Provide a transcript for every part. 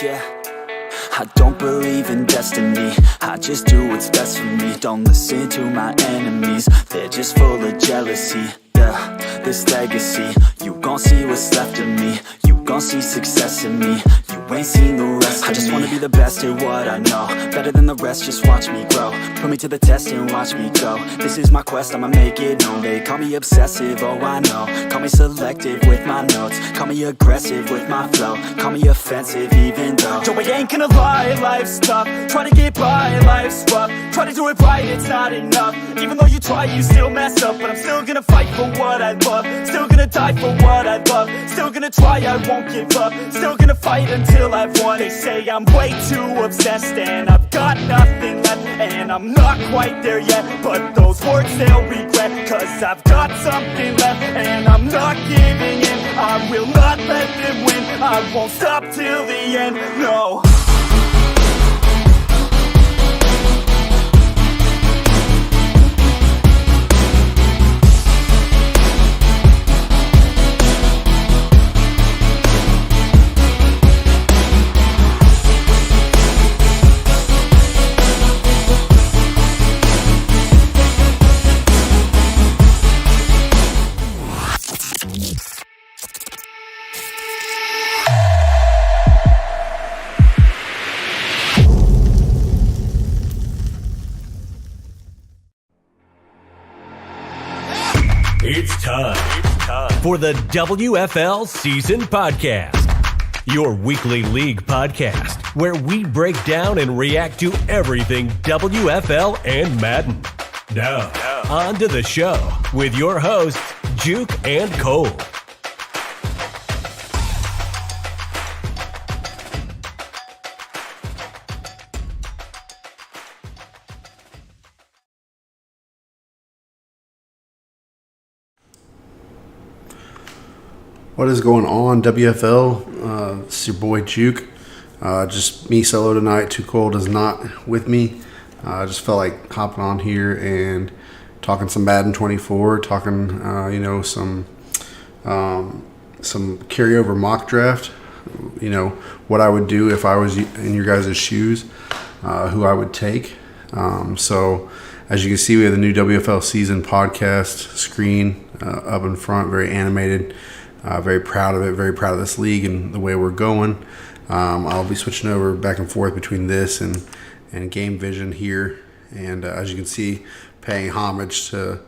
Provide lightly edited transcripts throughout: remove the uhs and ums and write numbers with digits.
Yeah, I don't believe in destiny, I just do what's best for me. Don't listen to my enemies, they're just full of jealousy. Yeah, this legacy, you gon' see what's left of me. You gon' see success in me, you ain't seen the rest of me. I just wanna be the best at what I know, better than the rest, just watch me grow. Put me to the test and watch me go. This is my quest, I'ma make it known. They call me obsessive, oh I know. Call me selective with my notes, call me aggressive with my flow. Call me offensive even though Joe, I ain't gonna lie, life's tough. Try to get by, life's rough. Try to do it right, it's not enough. Even though you try, you still mess up. But I'm still gonna fight for what I love, still gonna die for what I love. Still gonna try, I won't give up. Still gonna fight until I've won. They say I'm way too obsessed and I've got nothing left, and I'm not quite there yet, but those words they'll regret. Cause I've got something left and I'm not giving in. I will not let them win, I won't stop till the end, no. It's time for the WFL Season Podcast, your weekly league podcast where we break down and react to everything WFL and Madden. Now, on to the show with your hosts, Juke and Cole. What is going on, WFL? It's your boy Juke. Just me solo tonight. Too Cold is not with me. I just felt like hopping on here and talking some Madden 24, talking some carryover mock draft. You know what I would do if I was in your guys' shoes, who I would take. So as you can see, we have the new WFL Season Podcast screen up in front, very animated. Very proud of it, very proud of this league and the way we're going. I'll be switching over back and forth between this and Game Vision here. And as you can see, paying homage to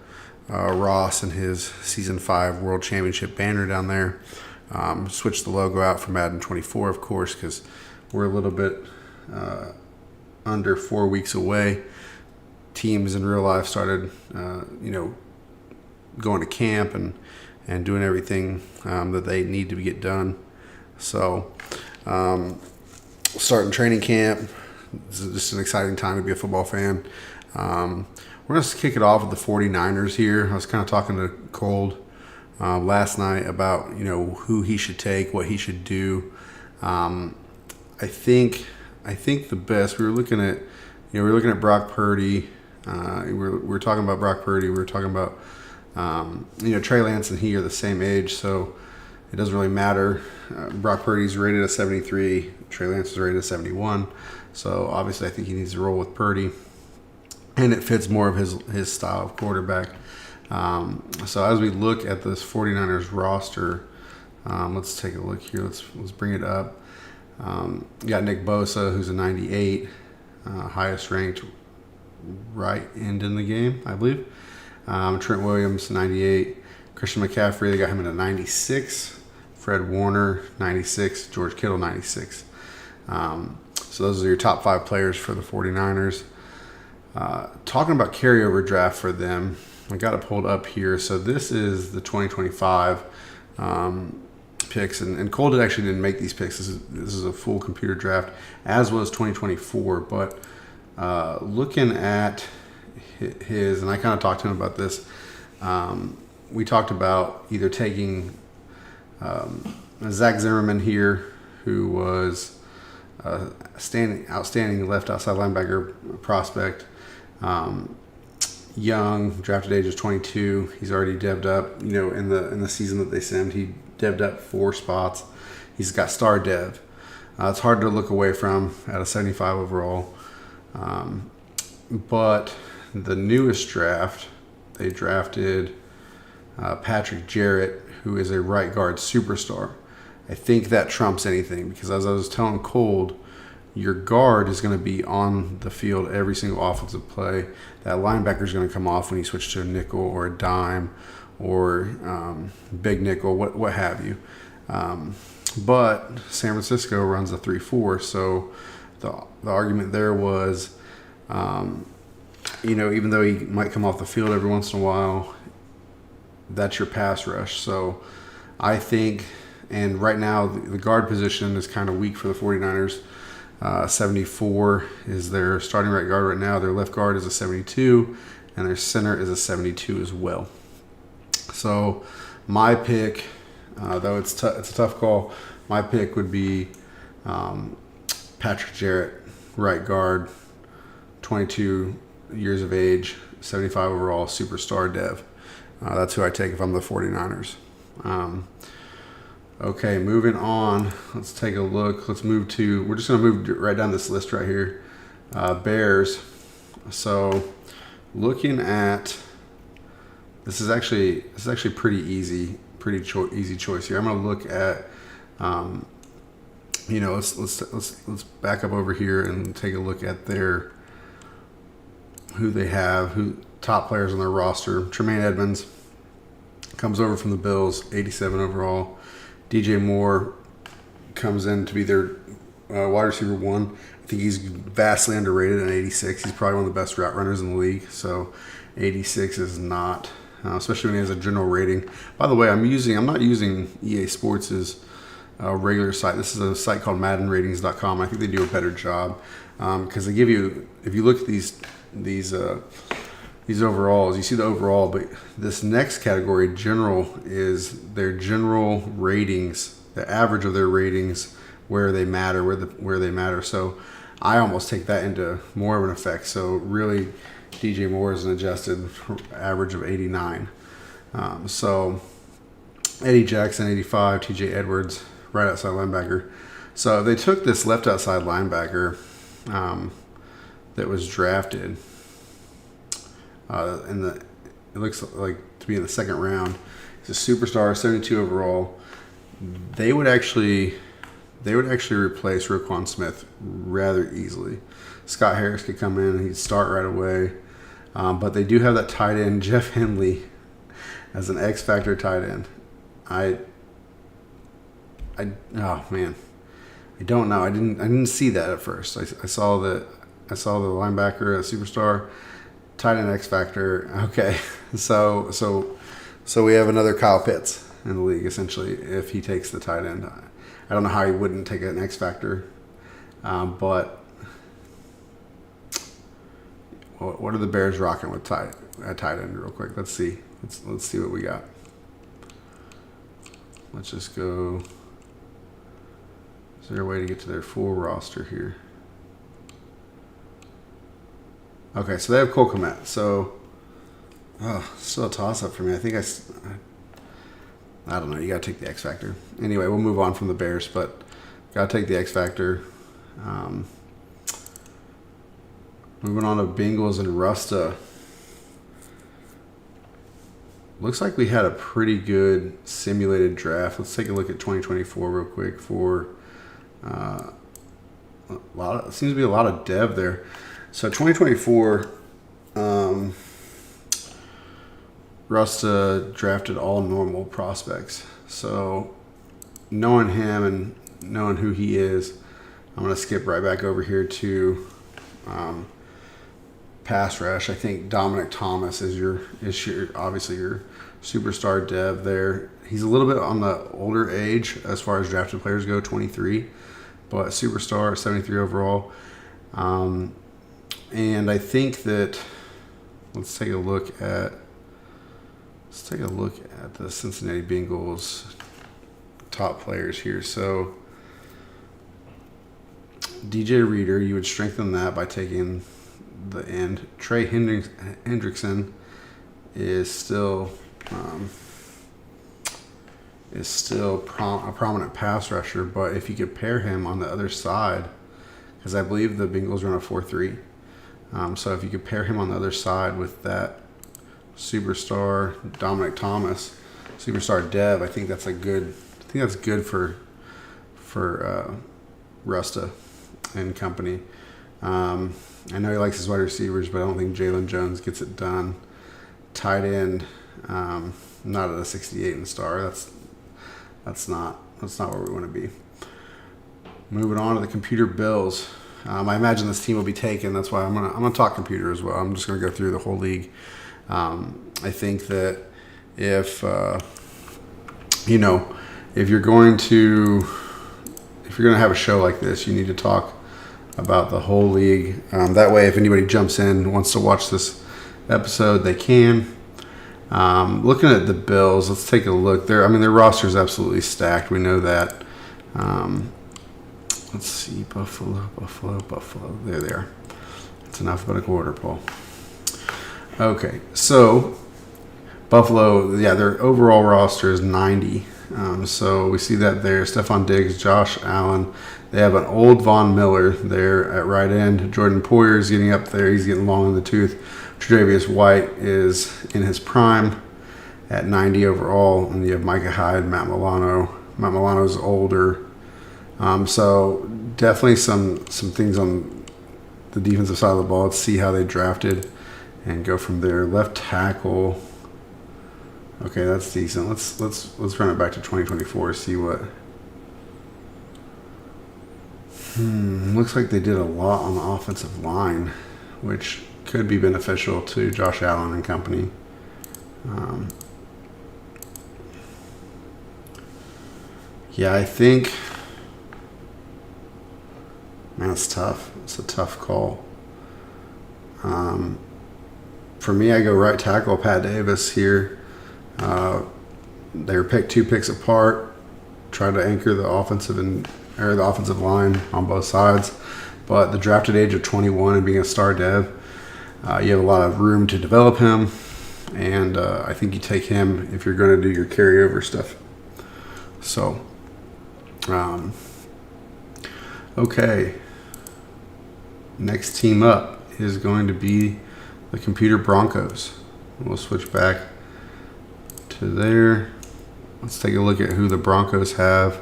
Ross and his Season 5 World Championship banner down there. Switched the logo out for Madden 24, of course, because we're a little bit under 4 weeks away. Teams in real life started, going to camp and doing everything that they need to get done. So, starting training camp. It's just an exciting time to be a football fan. We're going to kick it off with the 49ers here. I was kind of talking to Cold last night about, who he should take, what he should do. I think the best, we were looking at Brock Purdy. We're talking about Brock Purdy. We were talking about Trey Lance and he are the same age, so it doesn't really matter. Brock Purdy's rated at 73. Trey Lance is rated at 71. So obviously I think he needs to roll with Purdy, and it fits more of his style of quarterback. So as we look at this 49ers roster, let's take a look here. Let's bring it up. You got Nick Bosa, who's a 98, highest ranked right end in the game, I believe. Trent Williams, 98. Christian McCaffrey, they got him at a 96. Fred Warner, 96. George Kittle, 96. So those are your top 5 players for the 49ers. Talking about carryover draft for them, I got it pulled up here. So this is the 2025 picks. And Cole actually didn't make these picks. This is a full computer draft, as was 2024. But looking at his, and I kind of talked to him about this. We talked about either taking Zach Zimmerman here, who was outstanding left outside linebacker prospect. Young, drafted age of 22. He's already devved up. In the season that they sent, he devved up 4 spots. He's got star dev. It's hard to look away from at a 75 overall. But the newest draft, they drafted Patrick Jarrett, who is a right guard superstar. I think that trumps anything because, as I was telling Cold, your guard is going to be on the field every single offensive play. That linebacker is going to come off when you switch to a nickel or a dime or big nickel, what have you. But San Francisco runs a 3-4, so the argument there was, even though he might come off the field every once in a while, that's your pass rush. So I think, and right now the guard position is kind of weak for the 49ers. 74 is their starting right guard right now. Their left guard is a 72, and their center is a 72 as well. So my pick, though it's a tough call, my pick would be Patrick Jarrett, right guard, 22 years of age, 75 overall, superstar dev. That's who I take if I'm the 49ers. Okay, moving on. Let's take a look. We're just going to move right down this list right here. Bears. So looking at, this is actually pretty easy, easy choice here. I'm going to look at, let's back up over here and take a look at who they have, top players on their roster. Tremaine Edmonds comes over from the Bills, 87 overall. DJ Moore comes in to be their wide receiver 1. I think he's vastly underrated at 86. He's probably one of the best route runners in the league. So 86 is not, especially when he has a general rating. By the way, I'm not using EA Sports' regular site. This is a site called MaddenRatings.com. I think they do a better job because they give you, if you look at these overalls, you see the overall, but this next category, general, is their general ratings, the average of their ratings, where they matter. So I almost take that into more of an effect. So really, DJ Moore is an adjusted average of 89. So Eddie Jackson, 85, TJ Edwards, right outside linebacker. So they took this left outside linebacker that was drafted. It looks like to be in the second round. He's a superstar, 72 overall. They would actually replace Roquan Smith rather easily. Scott Harris could come in and he'd start right away. But they do have that tight end, Jeff Henley, as an X factor tight end. I don't know. I didn't see that at first. I saw the linebacker, a superstar. Tight end X factor. Okay, so we have another Kyle Pitts in the league essentially if he takes the tight end. I don't know how he wouldn't take an X factor, but what are the Bears rocking with tight end real quick? Let's see. Let's see what we got. Let's just go. Is there a way to get to their full roster here? Okay, so they have Cole Kmet. So, still a toss-up for me. I think I don't know. You got to take the X Factor. Anyway, we'll move on from the Bears, but got to take the X Factor. Moving on to Bengals and Rusta. Looks like we had a pretty good simulated draft. Let's take a look at 2024 real quick for seems to be a lot of dev there. So 2024, Rusta drafted all normal prospects. So knowing him and knowing who he is, I'm going to skip right back over here to pass rush. I think Dominic Thomas is your obviously your superstar dev there. He's a little bit on the older age as far as drafted players go, 23, but superstar, 73 overall. And I think that let's take a look at the Cincinnati Bengals top players here. So DJ Reader, you would strengthen that by taking the end. Trey Hendrickson is still is still a prominent pass rusher. But if you could pair him on the other side, because I believe the Bengals run a 4-3. So if you could pair him on the other side with that superstar Dominic Thomas, superstar Dev, I think that's good for Rusta and company. I know he likes his wide receivers, but I don't think Jalen Jones gets it done. Tight end, not at a 68 in star. That's not where we want to be. Moving on to the computer bills. I imagine this team will be taken. That's why I'm gonna talk computer as well. I'm just gonna go through the whole league. I think that if you're going to have a show like this, you need to talk about the whole league. That way, if anybody jumps in, wants to watch this episode, they can. Looking at the Bills, let's take a look. Their roster is absolutely stacked. We know that. Let's see, Buffalo. There they are. It's an alphabetical order, Paul. Okay, so Buffalo, their overall roster is 90. So we see that there. Stephon Diggs, Josh Allen. They have an old Von Miller there at right end. Jordan Poyer is getting up there. He's getting long in the tooth. Tre'Davious White is in his prime at 90 overall. And you have Micah Hyde, Matt Milano. Matt Milano's older. So definitely some things on the defensive side of the ball. Let's see how they drafted and go from there. Left tackle. Okay, that's decent. Let's run it back to 2024. See what. Looks like they did a lot on the offensive line, which could be beneficial to Josh Allen and company. I think. Man, it's tough. It's a tough call. For me, I go right tackle Pat Davis here. They were picked 2 picks apart. Try to anchor the offensive line on both sides. But the drafted age of 21 and being a star dev, you have a lot of room to develop him. And I think you take him if you're going to do your carryover stuff. So, okay. Next team up is going to be the Computer Broncos. We'll switch back to there. Let's take a look at who the Broncos have.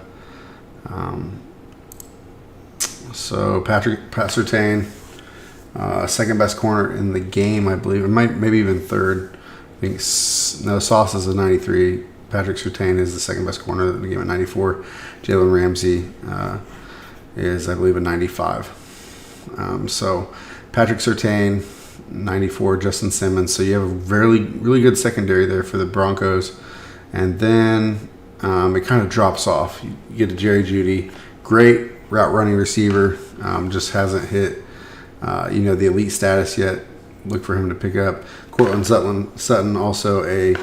So Pat Surtain, second best corner in the game, I believe. It maybe even third. I think Sauce is a 93. Patrick Surtain is the second best corner in the game at 94. Jalen Ramsey is, I believe, a 95. So Patrick Surtain, 94. Justin Simmons. So you have a really good secondary there for the Broncos. And then it kind of drops off. You get to Jerry Jeudy, great route running receiver, just hasn't hit the elite status yet. Look for him to pick up. Cortland Sutton also a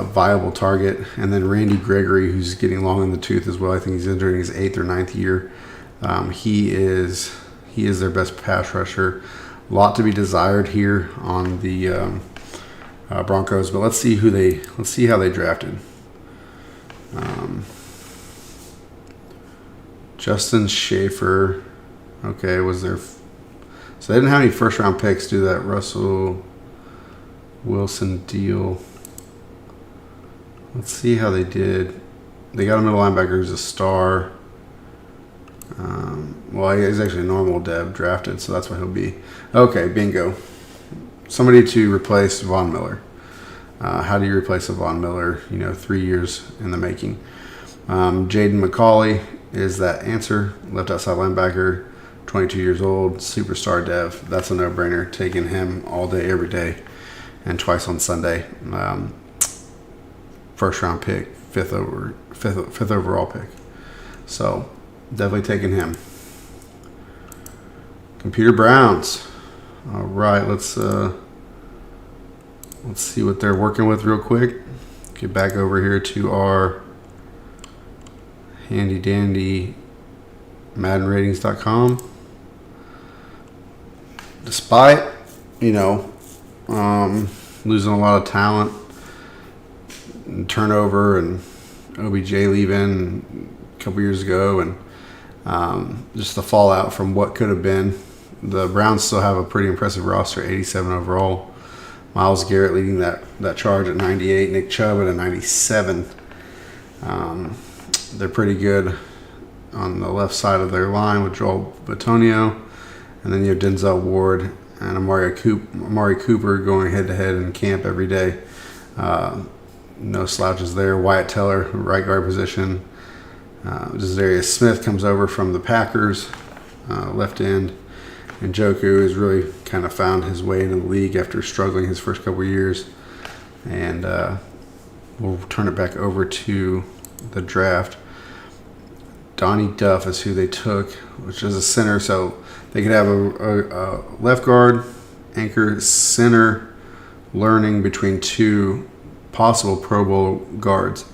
viable target, and then Randy Gregory, who's getting long in the tooth as well. I think he's entering his 8th or 9th year. He is their best pass rusher. A lot to be desired here on the Broncos, but let's see how they drafted. Justin Schaefer, okay, was there? So they didn't have any first round picks. Do that Russell Wilson deal. Let's see how they did. They got a middle linebacker who's a star. He's actually a normal dev drafted, so that's what he'll be. Okay, bingo. Somebody to replace Von Miller. How do you replace a Von Miller? 3 years in the making. Jaden McCauley is that answer. Left outside linebacker, 22 years old, superstar dev. That's a no-brainer. Taking him all day, every day, and twice on Sunday. First round pick, fifth overall pick. So definitely taking him. Computer Browns. All right, let's see what they're working with real quick. Get back over here to our handy dandy MaddenRatings.com. Despite losing a lot of talent and turnover and OBJ leaving a couple years ago, and just the fallout from what could have been. The Browns still have a pretty impressive roster, 87 overall. Myles Garrett leading that charge at 98, Nick Chubb at a 97. They're pretty good on the left side of their line with Joel Bitonio, and then you have Denzel Ward and Amari Cooper going head-to-head in camp every day. No slouches there. Wyatt Teller, right guard position. Zadarius Smith comes over from the Packers, left end. And Juke has really kind of found his way into the league after struggling his first couple of years. And we'll turn it back over to the draft. Donnie Duff is who they took, which is a center. So they could have a left guard, anchor, center, learning between two possible Pro Bowl guards.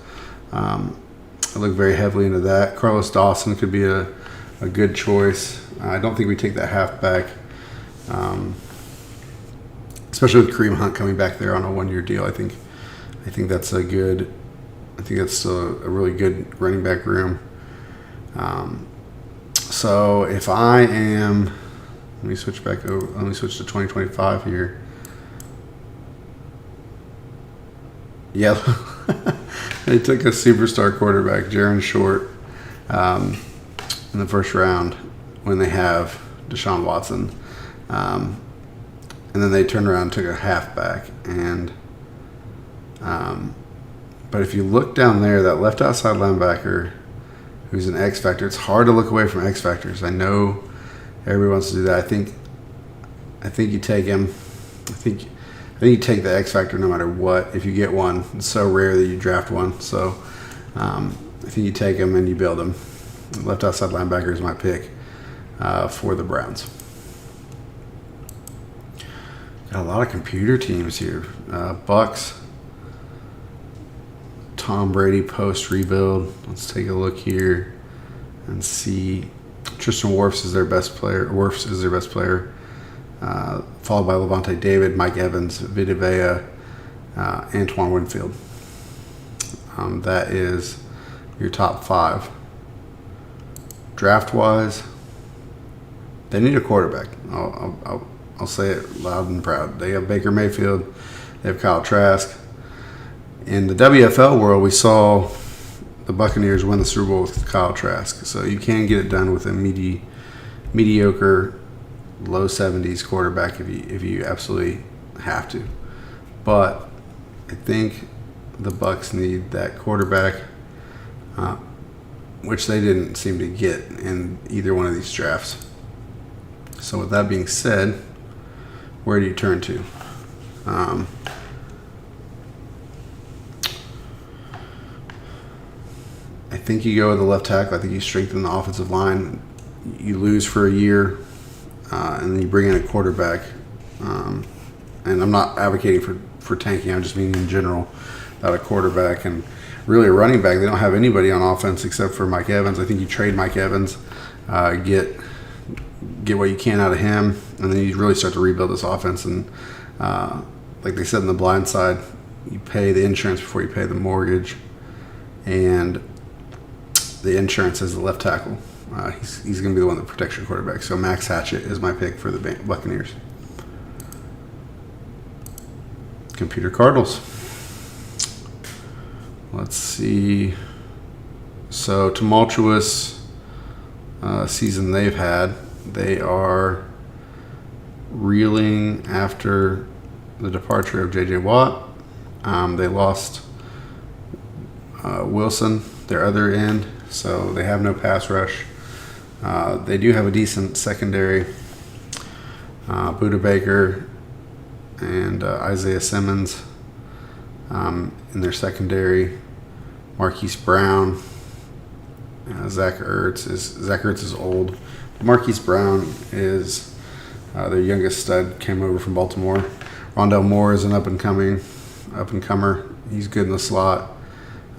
I look very heavily into that. Carlos Dawson could be a good choice. I don't think we take that halfback, especially with Kareem Hunt coming back there on a 1-year deal. I think that's a really good running back room. So if I am, let me switch back over. Let me switch to 2025 here. Yeah, they took a superstar quarterback, Jaron Short, in the first round when they have Deshaun Watson. And then they turned around and took a halfback. But if you look down there, that left outside linebacker who's an X factor, it's hard to look away from X factors. I know everybody wants to do that. I think you take him. I think you take the X factor no matter what. If you get one, it's so rare that you draft one. So I think you take him and you build him. Left outside linebacker is my pick for the Browns. Got a lot of computer teams here. Bucks, Tom Brady post rebuild. Let's take a look here and see. Tristan Wirfs is their best player. Followed by Levante David, Mike Evans, Vita Vea, Antoine Winfield. That is your top 5. Draft-wise, they need a quarterback. I'll say it loud and proud. They have Baker Mayfield. They have Kyle Trask. In the WFL world, we saw the Buccaneers win the Super Bowl with Kyle Trask. So you can get it done with a mediocre, low 70s quarterback if you absolutely have to. But I think the Bucs need that quarterback, which they didn't seem to get in either one of these drafts. So with that being said, where do you turn to? I think you go with the left tackle. I think you strengthen the offensive line. You lose for a year, and then you bring in a quarterback. And I'm not advocating for tanking. I'm just meaning in general about a quarterback and really a running back. They don't have anybody on offense except for Mike Evans. I think you trade Mike Evans, get what you can out of him, and then you really start to rebuild this offense. And like they said in The Blind Side, you pay the insurance before you pay the mortgage. And the insurance is the left tackle. He's going to be the one that protects your quarterback. So Max Hatchett is my pick for the Buccaneers. Computer Cardinals. Let's see. So tumultuous season they've had. They are reeling after the departure of J.J. Watt. They lost Wilson, their other end, so they have no pass rush. They do have a decent secondary. Buda Baker and Isaiah Simmons in their secondary. Marquise Brown. Zach Ertz is old. Marquise Brown is their youngest stud, came over from Baltimore. Rondell Moore is an up and comer. He's good in the slot.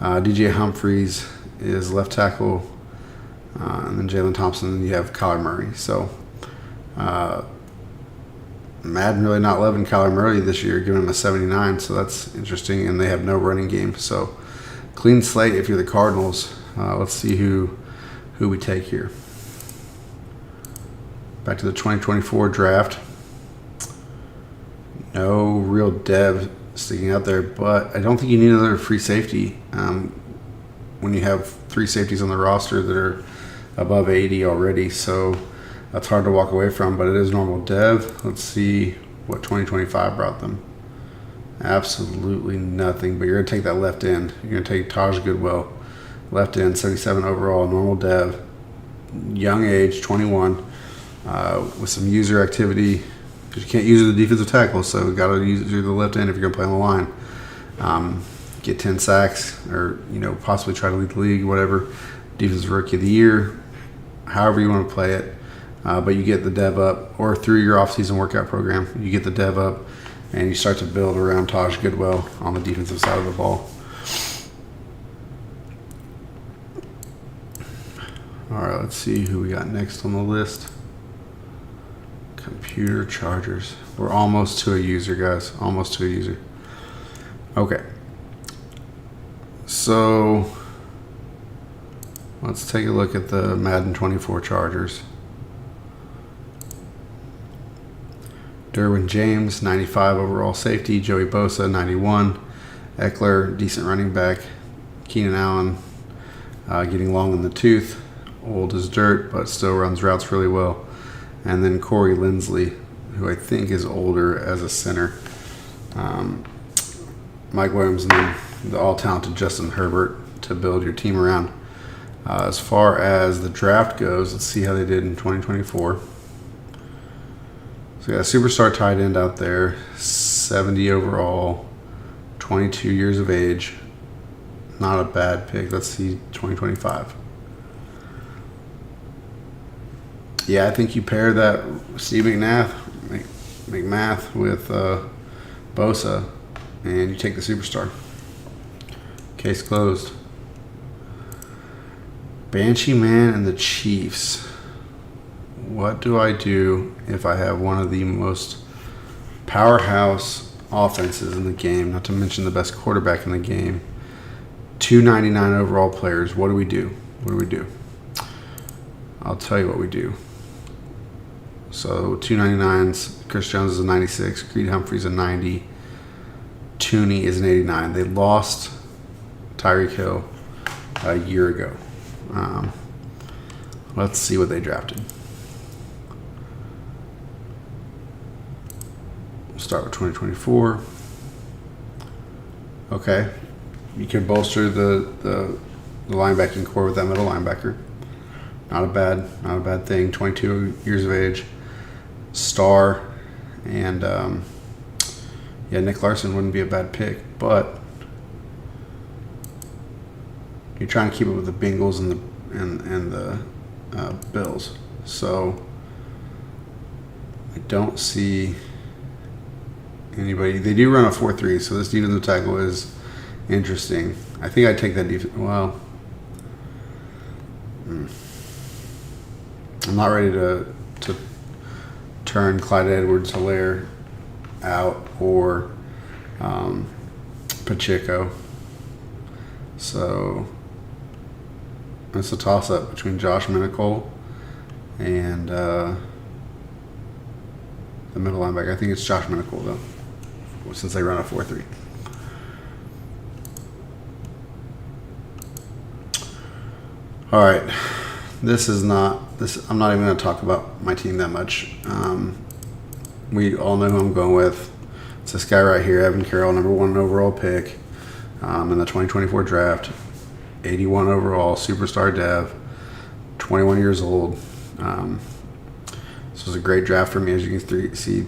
DJ Humphries is left tackle, and then Jalen Thompson, and you have Kyler Murray. So Madden really not loving Kyler Murray this year, giving him a 79, so that's interesting, and they have no running game. So Clean slate if you're the Cardinals. Let's see who we take here. Back to the 2024 draft. No real dev sticking out there, but I don't think you need another free safety when you have 3 safeties on the roster that are above 80 already. So that's hard to walk away from, but it is normal dev. Let's see what 2025 brought them. Absolutely nothing, but you're going to take that left end. You're going to take Taj Goodwell, left end, 77 overall, normal dev, young age, 21, with some user activity, because you can't use the defensive tackle, so you got to use the left end if you're going to play on the line. Get 10 sacks, or possibly try to lead the league, whatever. Defensive Rookie of the Year, however you want to play it. But you get the dev up, or through your offseason workout program, you get the dev up, and you start to build around Taj Goodwell on the defensive side of the ball. All right, let's see who we got next on the list. Computer Chargers. We're almost to a user, guys. Almost to a user. Okay. So let's take a look at the Madden 24 Chargers. Derwin James, 95 overall safety. Joey Bosa, 91. Eckler, decent running back. Keenan Allen, getting long in the tooth. Old as dirt, but still runs routes really well. And then Corey Linsley, who I think is older as a center. Mike Williams, and then the all-talented Justin Herbert to build your team around. As far as the draft goes, let's see how they did in 2024. So we got a superstar tight end out there, 70 overall, 22 years of age. Not a bad pick. Let's see 2025. Yeah, I think you pair that Steve McMath with Bosa, and you take the superstar. Case closed. Banshee Man and the Chiefs. What do I do if I have one of the most powerhouse offenses in the game, not to mention the best quarterback in the game, 299 overall players? What do we do? I'll tell you what we do. So 299s, Chris Jones is a 96, Creed Humphrey's a 90, Tooney is an 89. They lost Tyreek Hill a year ago. Let's see what they drafted. We'll start with 2024. Okay. You can bolster the linebacking core with that middle linebacker. Not a bad thing. 22 years of age. Star. And Nick Larson wouldn't be a bad pick, but you're trying to keep it with the Bengals and the Bills. So I don't see anybody. They do run a 4-3, so this defensive tackle is interesting. I think I'd take that defense. Well, I'm not ready to turn Clyde Edwards-Helaire out or Pacheco. So it's a toss-up between Josh Minicole and the middle linebacker. I think it's Josh Minicole, though, since they run a 4-3. All right. I'm not even going to talk about my team that much. We all know who I'm going with. It's this guy right here, Evan Carroll, number 1 overall pick in the 2024 draft. 81 overall, superstar dev, 21 years old. This was a great draft for me, as you can see.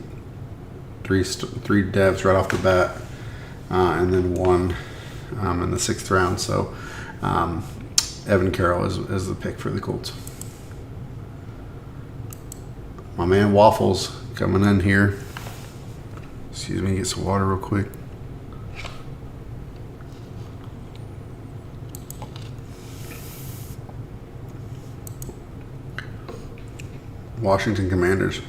Three devs right off the bat, and then 1 in the 6th round. So Evan Carroll is the pick for the Colts. My man Waffles coming in here. Excuse me, get some water real quick. Washington Commanders.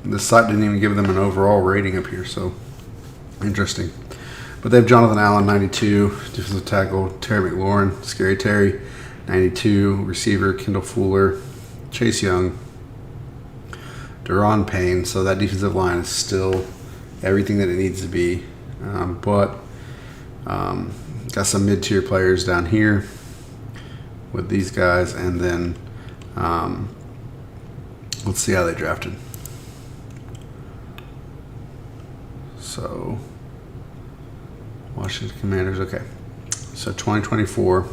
This site didn't even give them an overall rating up here, so interesting. But they have Jonathan Allen, 92, defensive tackle, Terry McLaurin, Scary Terry, 92, receiver, Kendall Fuller, Chase Young, Deron Payne. So that defensive line is still everything that it needs to be. But got some mid-tier players down here with these guys. And then let's see how they drafted. So Washington Commanders, okay. So 2024.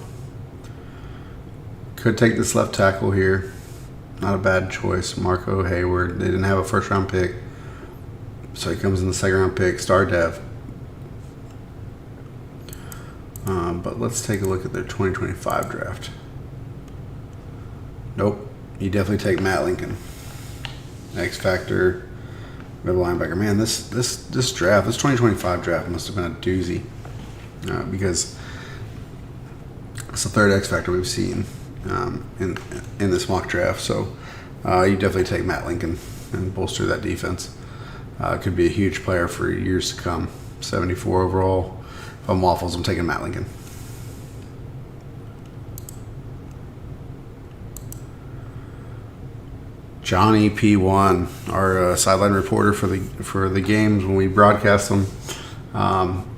Could take this left tackle here. Not a bad choice. Marco Hayward. They didn't have a first-round pick. So he comes in the second-round pick. Star Dev. But let's take a look at their 2025 draft. Nope. You definitely take Matt Lincoln. X Factor. Middle linebacker. Man, this draft, this 2025 draft must have been a doozy. Because it's the third X Factor we've seen in this mock draft. So you definitely take Matt Lincoln and bolster that defense. Could be a huge player for years to come. 74 overall. If I'm Waffles, I'm taking Matt Lincoln. Johnny P1, our sideline reporter for the games when we broadcast them,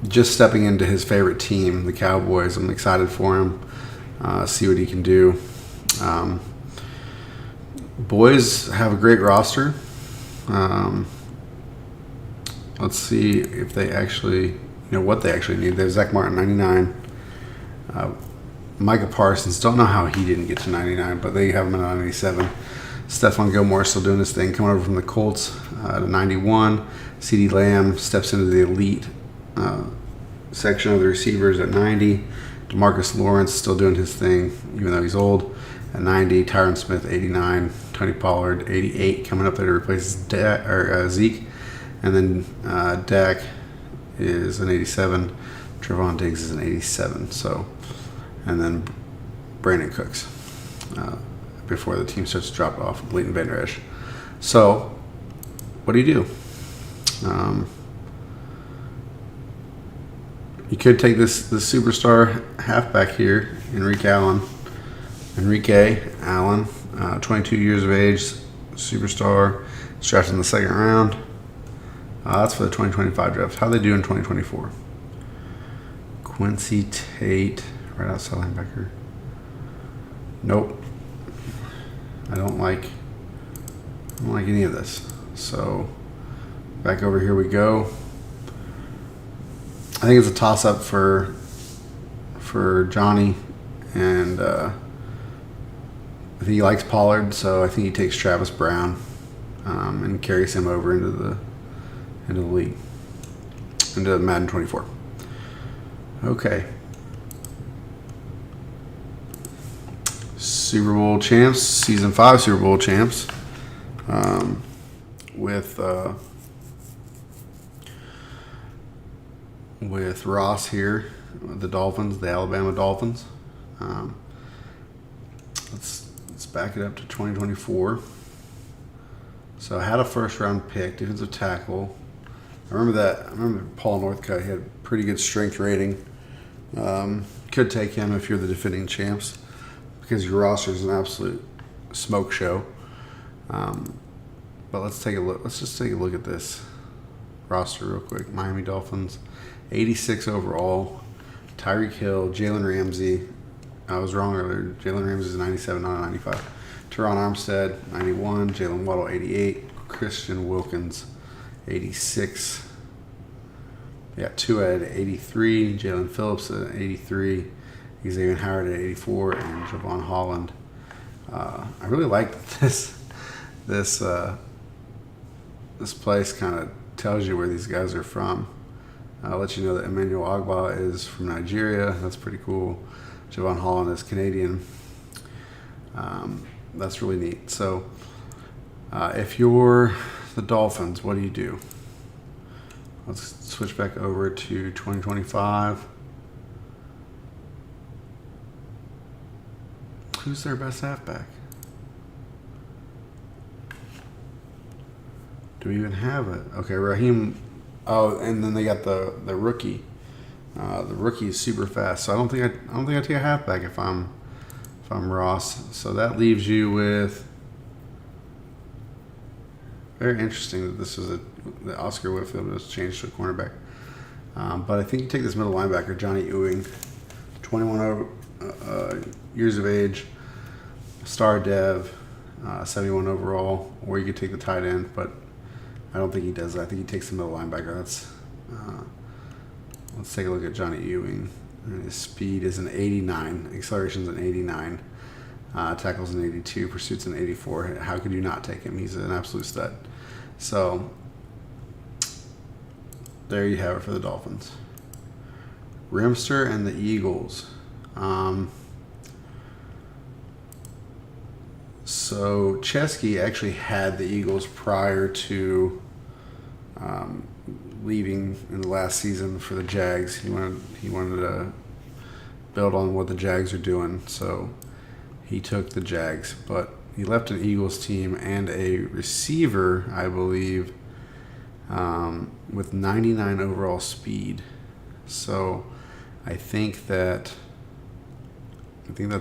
just stepping into his favorite team, the Cowboys. I'm excited for him. See what he can do. Boys have a great roster. Let's see if they actually, what they actually need. They have Zach Martin, 99. Micah Parsons, don't know how he didn't get to 99, but they have him at 97. Stephon Gilmore still doing his thing, coming over from the Colts to 91. CeeDee Lamb steps into the elite section of the receivers at 90. DeMarcus Lawrence still doing his thing, even though he's old, at 90. Tyron Smith, 89. Tony Pollard, 88, coming up there to replace Zeke. And then Dak is an 87. Trevon Diggs is an 87. So, and then Brandon Cooks. Before the team starts to drop off, Leighton Vander Esch. So, what do? You could take this superstar halfback here, Enrique Allen, 22 years of age, superstar, drafted in the second round. That's for the 2025 draft. How they do in 2024? Quincy Tate, right outside linebacker. Nope. I don't like any of this. So back over here we go. I think it's a toss-up for Johnny, and I think he likes Pollard, so I think he takes Travis Brown and carries him over into the league, into Madden 24. Okay. Super Bowl champs, season 5 Super Bowl champs, with Ross here, the Dolphins, the Alabama Dolphins. Let's back it up to 2024. So I had a first round pick, defensive tackle. I remember Paul Northcutt. He had a pretty good strength rating. Could take him if you're the defending champs, because your roster is an absolute smoke show. But let's take a look. Let's just take a look at this roster real quick. Miami Dolphins, 86 overall. Tyreek Hill, Jalen Ramsey. I was wrong earlier. Jalen Ramsey is 97, not a 95. Teron Armstead, 91. Jalen Waddle, 88. Christian Wilkins, 86. Yeah, Tua at 83. Jalen Phillips at 83. Xavier Howard at 84, and Javon Holland. I really like this place kind of tells you where these guys are from. I'll let you know that Emmanuel Agba is from Nigeria. That's pretty cool. Javon Holland is Canadian. That's really neat. So if you're the Dolphins, what do? Let's switch back over to 2025. Who's their best halfback? Do we even have it? Okay, Raheem. Oh, and then they got the rookie, The rookie is super fast, so I don't think I take a halfback if I'm Ross. So that leaves you with, very interesting that this was that Oscar Whitfield was changed to a cornerback. But I think you take this middle linebacker, Johnny Ewing, 21 years of age, star dev, 71 overall, or you could take the tight end, but I don't think he does that. I think he takes the middle linebacker. Let's take a look at Johnny Ewing. His speed is an 89, acceleration's an 89, tackles an 82, pursuit's an 84. How could you not take him? He's an absolute stud. So there you have it for the Dolphins. Rimster and the Eagles. So Chesky actually had the Eagles prior to leaving in the last season for the Jags. He wanted to build on what the Jags are doing, so he took the Jags. But he left an Eagles team and a receiver, I believe, with 99 overall speed. So I think that's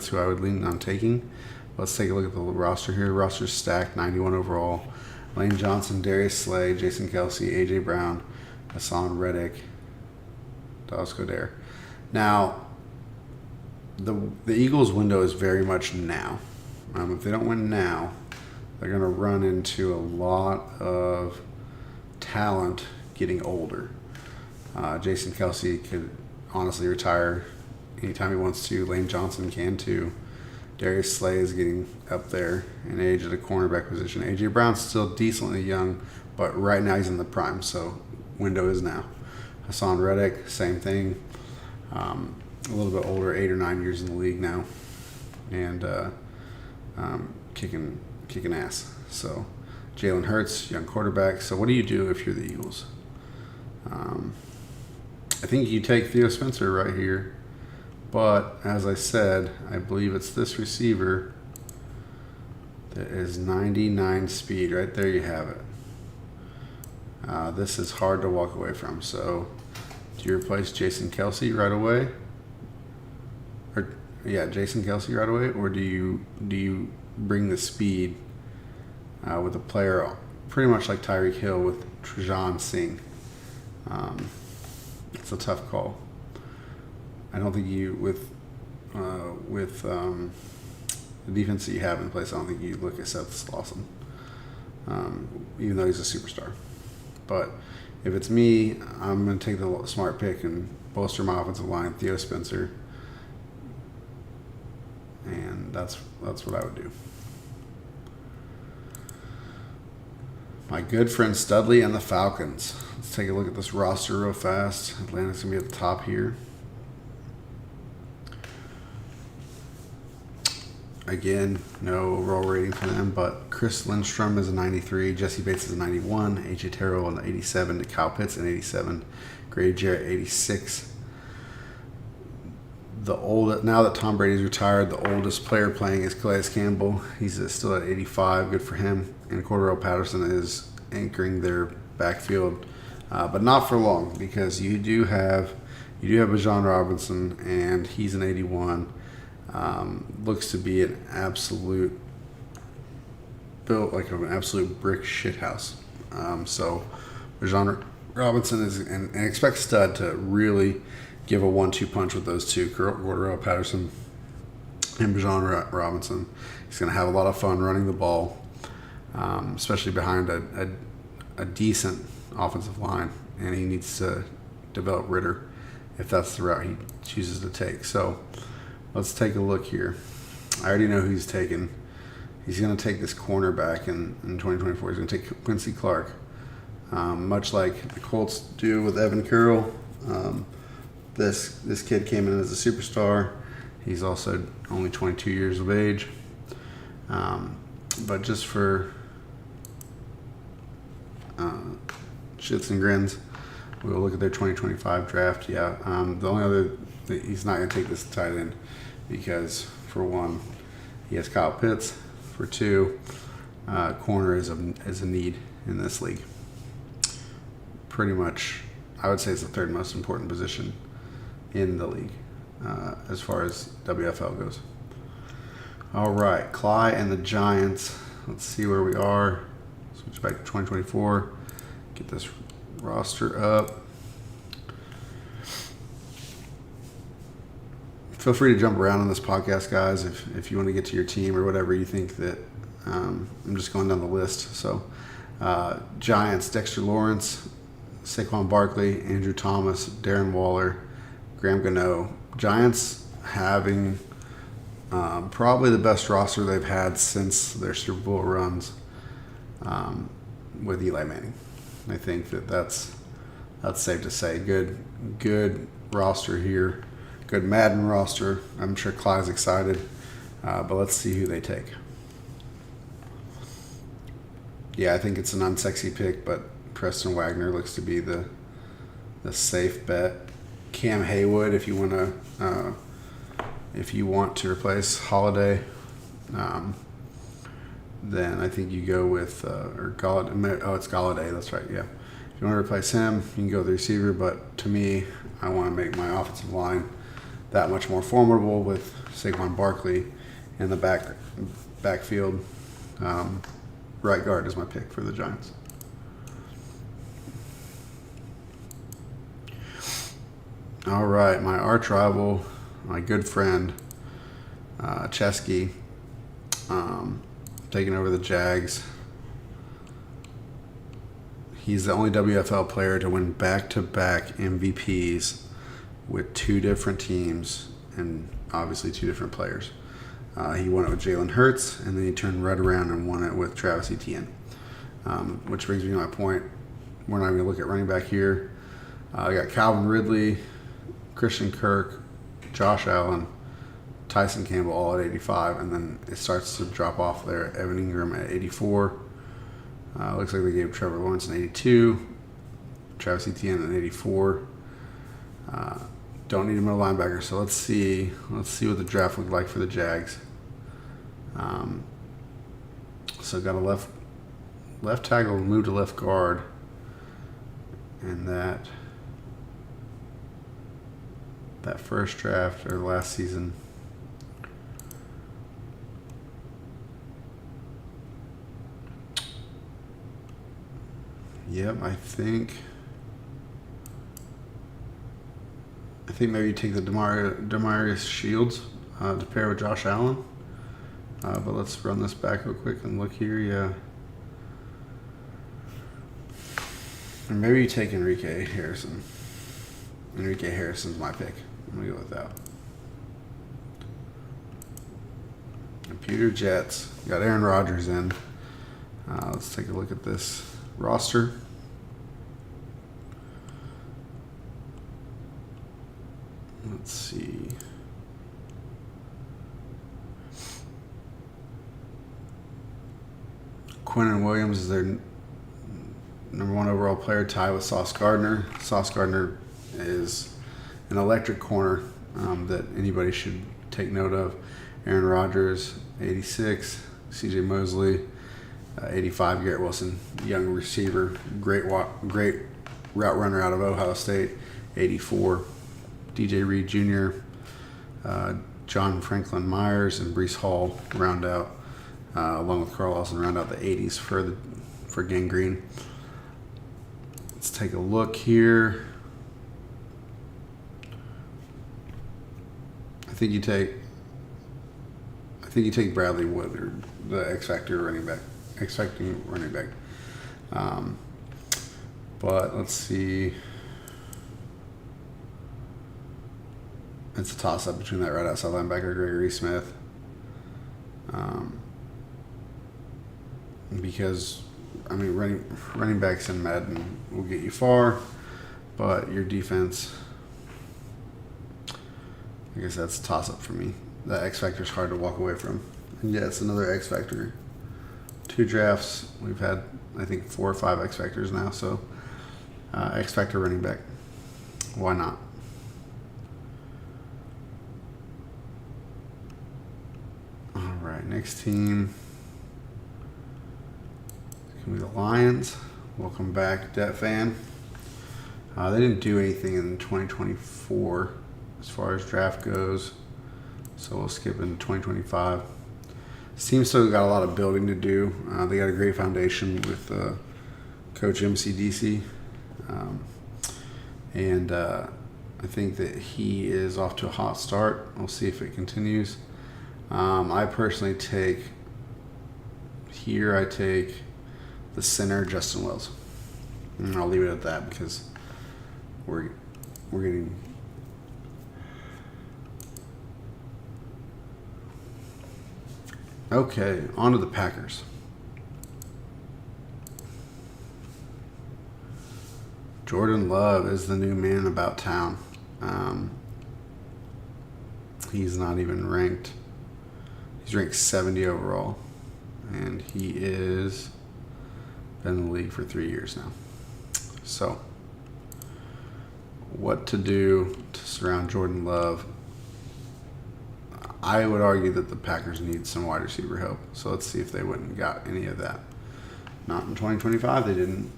who I would lean on taking. Let's take a look at the roster here. Roster's stacked, 91 overall. Lane Johnson, Darius Slay, Jason Kelsey, A.J. Brown, Hassan Reddick, Dallas Goedert. Now, the Eagles' window is very much now. If they don't win now, they're going to run into a lot of talent getting older. Jason Kelsey could honestly retire anytime he wants to. Lane Johnson can too. Darius Slay is getting up there in age at a cornerback position. A.J. Brown's still decently young, but right now he's in the prime, so window is now. Hassan Reddick, same thing. A little bit older, 8 or 9 years in the league now, and kicking ass. So Jalen Hurts, young quarterback. So what do you do if you're the Eagles? I think you take Theo Spencer right here. But, as I said, I believe it's this receiver that is 99 speed. Right there you have it. This is hard to walk away from. So, do you replace Jason Kelsey right away? Jason Kelsey right away? Or do you bring the speed with a player pretty much like Tyreek Hill with Trajan Singh? It's a tough call. I don't think you, with the defense that you have in place, I don't think you look at Seth Lawson, even though he's a superstar. But if it's me, I'm going to take the smart pick and bolster my offensive line, Theo Spencer, and that's what I would do. My good friend Studley and the Falcons. Let's take a look at this roster real fast. Atlanta's going to be at the top here. Again, no overall rating for them, but Chris Lindstrom is a 93, Jesse Bates is a 91, A.J. Terrell an 87, Kyle Pitts an 87, Grady Jarrett 86. Now that Tom Brady's retired, the oldest player playing is Calais Campbell. He's still at 85, good for him. And Cordarrelle Patterson is anchoring their backfield, but not for long, because you do have Bijan Robinson, and he's an 81. Looks to be built like an absolute brick shithouse. So Bijan Robinson is and expect Stud to really give a 1-2 punch with those two, Cordarrelle Patterson and Bijan Robinson. He's going to have a lot of fun running the ball, especially behind a decent offensive line, and he needs to develop Ritter if that's the route he chooses to take. So let's take a look here. I already know who he's taking. He's going to take this cornerback in 2024. He's going to take Quincy Clark, much like the Colts do with Evan Carroll. This kid came in as a superstar. He's also only 22 years of age. But just for shits and grins, we'll look at their 2025 draft. Yeah, the only other he's not going to take this tight end because, for one, he has Kyle Pitts. For two, corner is a need in this league. Pretty much, I would say it's the third most important position in the league as far as WFL goes. All right, Cly and the Giants. Let's see where we are. Switch back to 2024. Get this roster up. Feel free to jump around on this podcast, guys, if you want to get to your team or whatever you think that I'm just going down the list. So, Giants, Dexter Lawrence, Saquon Barkley, Andrew Thomas, Darren Waller, Graham Gano. Giants having probably the best roster they've had since their Super Bowl runs with Eli Manning. I think that's safe to say. Good roster here. Good Madden roster. I'm sure Clyde's excited, but let's see who they take. Yeah, I think it's an unsexy pick, but Preston Wagner looks to be the safe bet. Cam Haywood, if you want to replace Holiday, then I think you go with Galladay. Oh, it's Galladay. That's right. Yeah. If you want to replace him, you can go with the receiver. But to me, I want to make my offensive line that much more formidable with Saquon Barkley in the backfield. Right guard is my pick for the Giants. All right, my arch rival, my good friend, Chesky, taking over the Jags. He's the only WFL player to win back-to-back MVPs with two different teams and obviously two different players. He won it with Jalen Hurts, and then he turned right around and won it with Travis Etienne. Which brings me to my point. We're not going to look at running back here. I got Calvin Ridley, Christian Kirk, Josh Allen, Tyson Campbell all at 85, and then it starts to drop off there. Evan Ingram at 84. Looks like they gave Trevor Lawrence an 82, Travis Etienne an 84. Don't need a middle linebacker, so let's see what the draft looked like for the Jags. So got a left tackle moved to left guard, and that first draft or last season. Yep, I think maybe you take the Demarius Shields to pair with Josh Allen. But let's run this back real quick and look here. Yeah. And maybe you take Enrique Harrison. Enrique Harrison's my pick. I'm going to go with that. Computer Jets. Got Aaron Rodgers in. Let's take a look at this roster. Let's see. Quinnen Williams is their number one overall player, tied with Sauce Gardner. Sauce Gardner is an electric corner that anybody should take note of. Aaron Rodgers, 86. C.J. Mosley, 85. Garrett Wilson, young receiver, great route runner out of Ohio State, 84. DJ Reed Jr., John Franklin Myers, and Breece Hall round out, along with Carl Lawson, round out the 80s for Gangrene. Let's take a look here. I think you take Bradley Woodard, the X-Factor running back. But let's see. It's a toss-up between that right outside linebacker, Gregory Smith. Because, I mean, running backs in Madden will get you far, but your defense, I guess that's a toss-up for me. That X-Factor is hard to walk away from. And yeah, it's another X-Factor. 2 drafts. We've had, I think, 4 or 5 X-Factors now, so X-Factor running back. Why not? All right, next team. It's going to be the Lions. Welcome back, Det fan. They didn't do anything in 2024. as far as draft goes. So we'll skip into 2025. This team still got a lot of building to do. They got a great foundation with Coach MCDC. And I think that he is off to a hot start. We'll see if it continues. I personally take the center, Justin Wells. And I'll leave it at that because we're getting... Okay, on to the Packers. Jordan Love is the new man about town. He's not even ranked. He's ranked 70 overall. And he is been in the league for 3 years now. So, what to do to surround Jordan Love? I would argue that the Packers need some wide receiver help. So let's see if they wouldn't got any of that. Not in 2025, they didn't.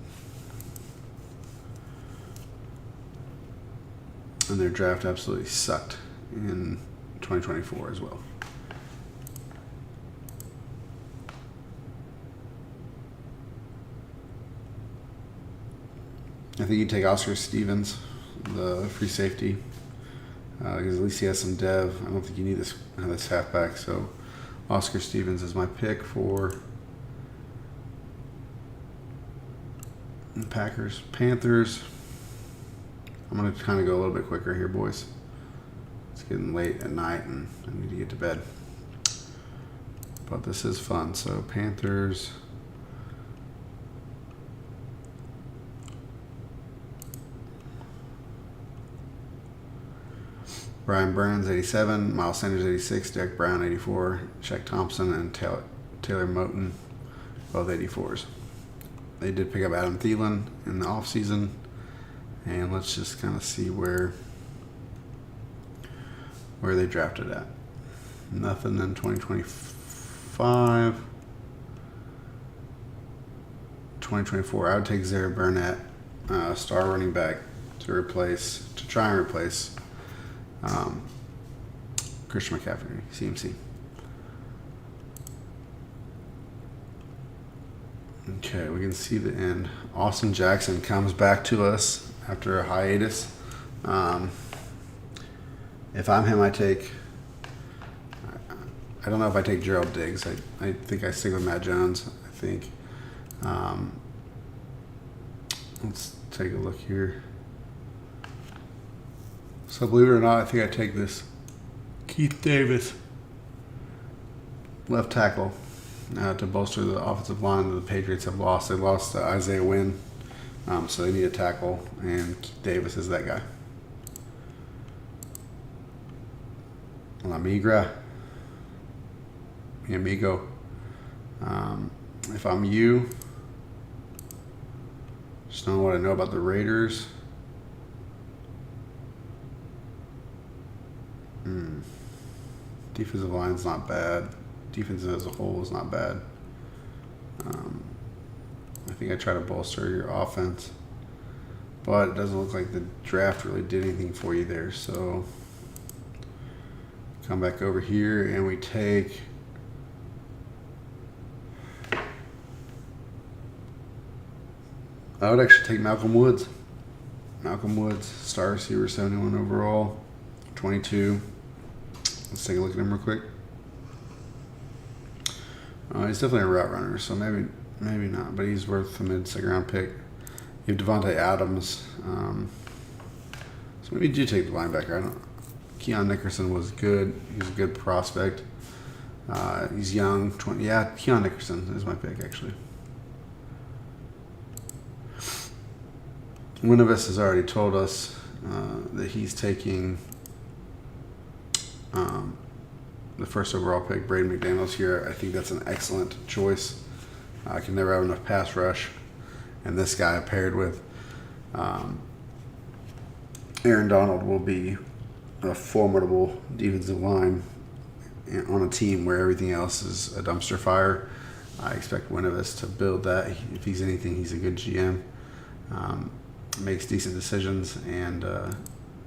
And their draft absolutely sucked in 2024 as well. I think you take Oscar Stevens, the free safety, because at least he has some dev. I don't think you need this halfback. So Oscar Stevens is my pick for the Packers. Panthers. I'm going to kind of go a little bit quicker here, boys. It's getting late at night and I need to get to bed. But this is fun. So Panthers. Brian Burns, 87. Miles Sanders, 86. Jack Brown, 84. Shaq Thompson and Taylor Moton, both 84s. They did pick up Adam Thielen in the offseason. And let's just kind of see where they drafted at. Nothing in 2025. 2024, I would take Zara Burnett, star running back, to try and replace Christian McCaffrey, CMC. Okay, we can see the end. Austin Jackson comes back to us after a hiatus. If I'm him, I don't know if I take Gerald Diggs. I think I stick with Matt Jones. I think. Let's take a look here. So believe it or not, I think I take this Keith Davis, left tackle, to bolster the offensive line that the Patriots have lost. They lost Isaiah Wynn, so they need a tackle, and Keith Davis is that guy. La Migra, mi amigo. If I'm you, just knowing what I know about the Raiders. Defensive line's not bad. Defense as a whole is not bad. I think I try to bolster your offense, but it doesn't look like the draft really did anything for you there. So come back over here and we take I would actually take Malcolm Woods. Malcolm Woods, star receiver, 71 overall, 22. Let's take a look at him real quick. He's definitely a route runner, so maybe not, but he's worth a mid-second round pick. You have Devontae Adams. So maybe you do take the linebacker. Keon Nickerson was good. He's a good prospect. He's young. Keon Nickerson is my pick, actually. Winovus has already told us that he's taking the first overall pick, Braden McDaniels here. I think that's an excellent choice. I can never have enough pass rush. And this guy paired with Aaron Donald will be a formidable defensive line on a team where everything else is a dumpster fire. I expect Winovus to build that. If he's anything, he's a good GM. Makes decent decisions and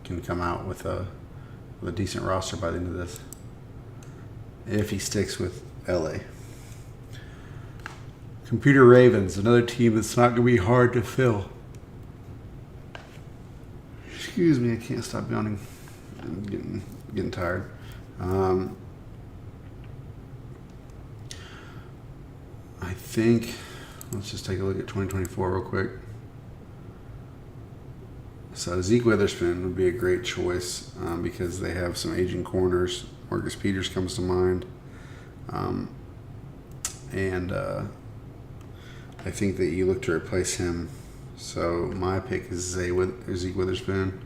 can come out with a with a decent roster by the end of this, if he sticks with LA. Computer Ravens, another team that's not going to be hard to fill. Excuse me, I can't stop yawning. I'm getting tired. I think, let's just take a look at 2024 real quick. So Zeke Witherspoon would be a great choice because they have some aging corners. Marcus Peters comes to mind. And I think that you look to replace him. So my pick is Zeke Witherspoon.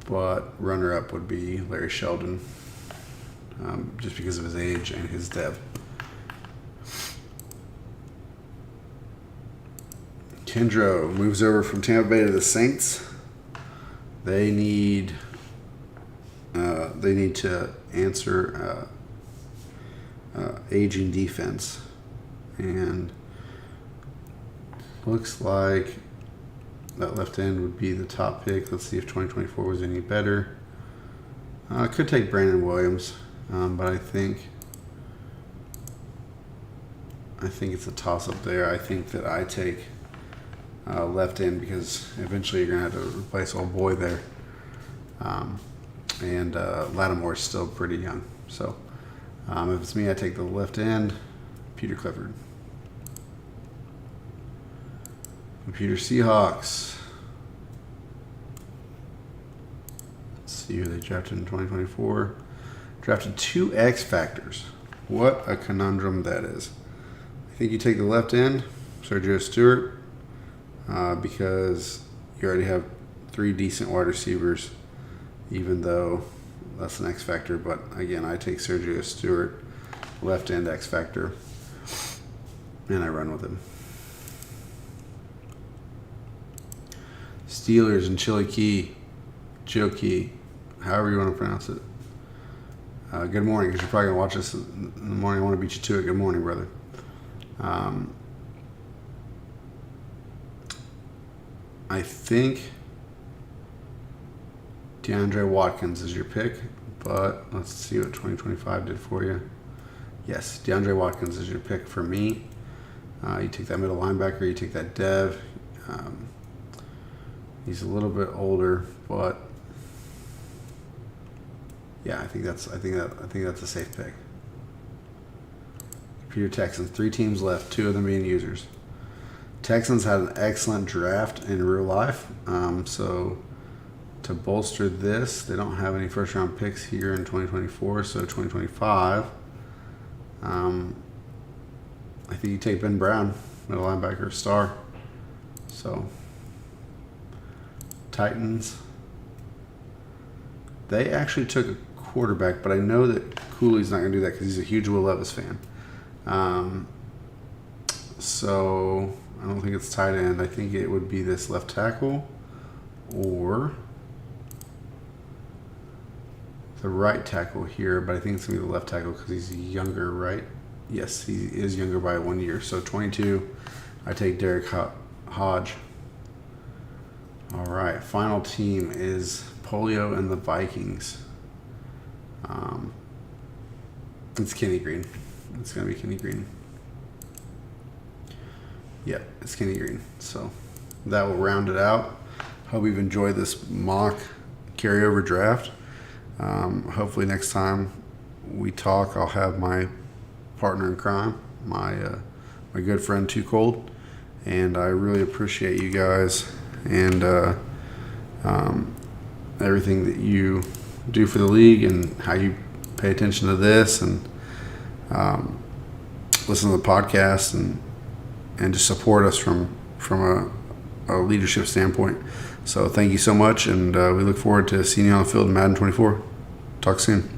But runner-up would be Larry Sheldon, just because of his age and his depth. Kendro moves over from Tampa Bay to the Saints. They need to answer aging defense, and looks like that left end would be the top pick. Let's see if 2024 was any better. I could take Brandon Williams, but I think it's a toss-up there. I think that I take left end because eventually you're going to have to replace old boy there. And Lattimore's still pretty young. So if it's me, I take the left end, Peter Clifford. Computer Seahawks. Let's see who they drafted in 2024. Drafted 2 X Factors. What a conundrum that is. I think you take the left end, Sergio Stewart, because you already have 3 decent wide receivers, even though that's an X Factor. But again, I take Sergio Stewart, left end X Factor, and I run with him. Steelers and Juke, however you want to pronounce it. Good morning, because you're probably going to watch this in the morning. I want to beat you to it. Good morning, brother. I think DeAndre Watkins is your pick, but let's see what 2025 did for you. Yes, DeAndre Watkins is your pick for me. You take that middle linebacker, you take that Dev. He's a little bit older, but yeah, I think that's a safe pick. Computer Texans, 3 teams left, 2 of them being users. Texans had an excellent draft in real life, so to bolster this, they don't have any first round picks here in 2024, so 2025. I think you take Ben Brown, middle linebacker, star. So Titans, they actually took a quarterback, but I know that Cooley's not going to do that because he's a huge Will Levis fan. So I don't think it's tight end. I think it would be this left tackle or the right tackle here, but I think it's going to be the left tackle because he's younger, right? Yes, he is younger by 1 year. So 22, I take Derek Hodge. All right, final team is Polio and the Vikings. It's Kenny Green. It's going to be Kenny Green. Yep, it's Kenny Green. So that will round it out. Hope you've enjoyed this mock carryover draft. Hopefully next time we talk, I'll have my partner in crime, my good friend Too Cold, and I really appreciate you guys and everything that you do for the league and how you pay attention to this and listen to the podcast and just support us from a leadership standpoint. So thank you so much, and we look forward to seeing you on the field in Madden 24. Talk soon.